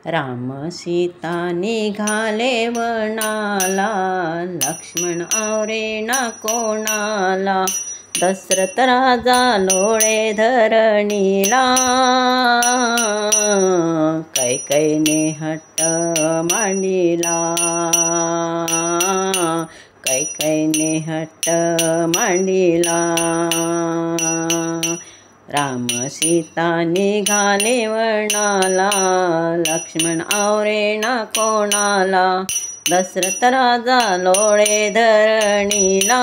राम सीता निघाले वनाला, लक्ष्मण आवरेना कोणाला. दशरथ राजा लोळे धरणीला, कैकेयीने हट्ट मांडिला. कैकेयीने हट्ट मांडिला. राम सीता निघाले वनाला, लक्ष्मण आवरेना कोणाला. दशरथ राजा लोळे धरणीला,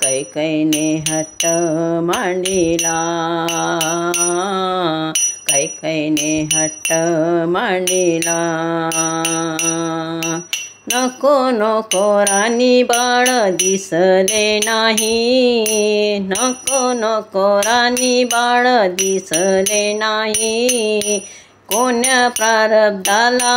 कैकेयीने हट्ट मांडिला. कैकेयीने हट्ट मांडिला. नको नको राणी बाळ दिसले नाही, नको नको राणी बाळ दिसले नाही. कोण्या प्रारब्धाला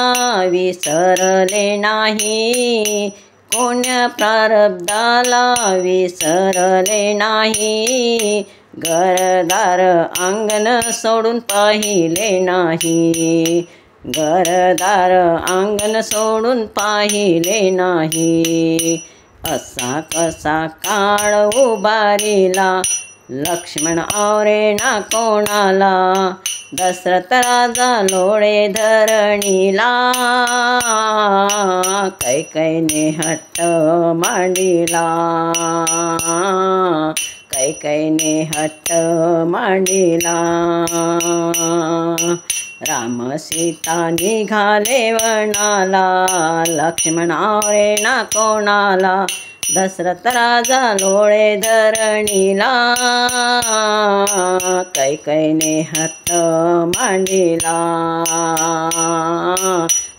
विसरले नाही, कोण्या प्रारब्धाला विसरले नाही. घरदार अंगण सोडून पाहिले नाही, घरदार अंगण सोडून पाहिले नाही. असा कसा काळ उभारिला, लक्ष्मण आवरेना कोणाला. दशरथ राजा लोळे धरणीला, कैकेयीने हट्ट मांडिला. कैकेयीने हट्ट मांडिला. राम सीता निघाले वनाला, लक्ष्मण आवरेना कोणाला. दशरथ राजा लोळे धरणीला, कैकेयीने हट्ट मांडिला.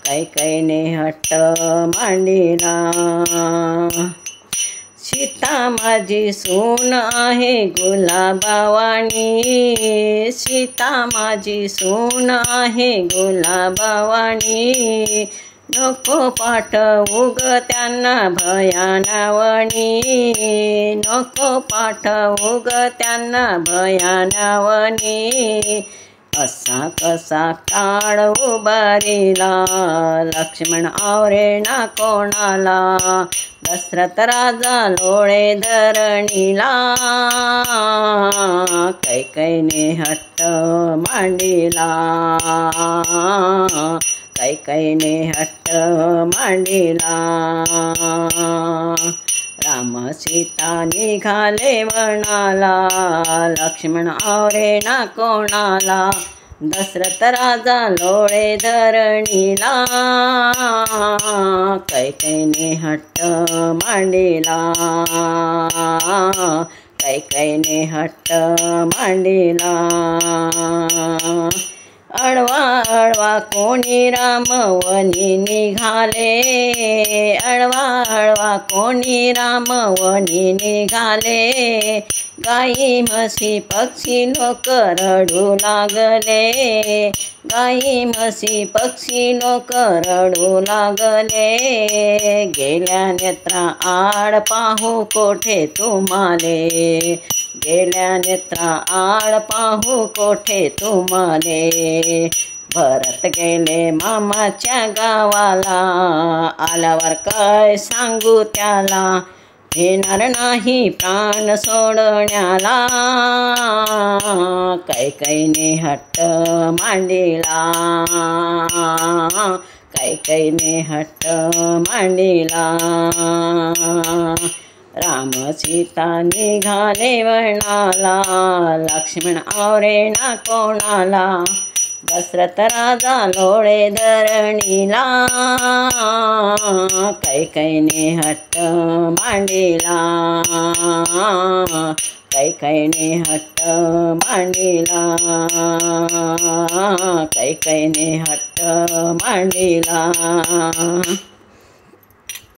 कैकेयीने हट्ट मांडिला. सीता माझी सून आहे गुलाबावाणी, सीता माझी सून आहे गुलाबावाणी. नको पाठवू ग त्यांना भयानावणी, नको पाठवू ग त्यांना भयानावणी. असा कसा काळ उभारिला, लक्ष्मण आवरेना कोणाला. दशरथ राजा लोळे धरणीला, कैकेयीने हट्ट मांडिला. कैकेयीने हट्ट मांडिला. राम सीता निघाले वनाला, लक्ष्मण आवरेना कोणाला. दशरथ राजा लोळे धरणीला, कैकेयीने हट्ट मांडिला. कैकेयीने हट्ट मांडिला. अळवा अळवा कोणी राम वनी निघाले, अळवा अळवा कोणी राम वनी निघाले. गाई म्हशी पक्षी लोक रडू लागले, गाई म्हशी पक्षी लोक रडू लागले. गेल्या नेत्रा आड पाहू कोठे तुम्हाले, गेल्या नेत्रा आड पाहू कोठे तुम्हाले. भरत गेले मामाच्या गावाला, आल्यावर काय सांगू त्याला. येणार नाही प्राण सोडण्याला, कैकेयीने हट्ट मांडिला. कैकेयीने हट्ट मांडिला. राम सीता निघाले वनाला, लक्ष्मण आवरेना कोणाला. दशरथ राजा लोळे धरणीला, कैकेयीने हट्ट मांडिला. कैकेयीने हट्ट मांडिला. कैकेयीने हट्ट मांडिला.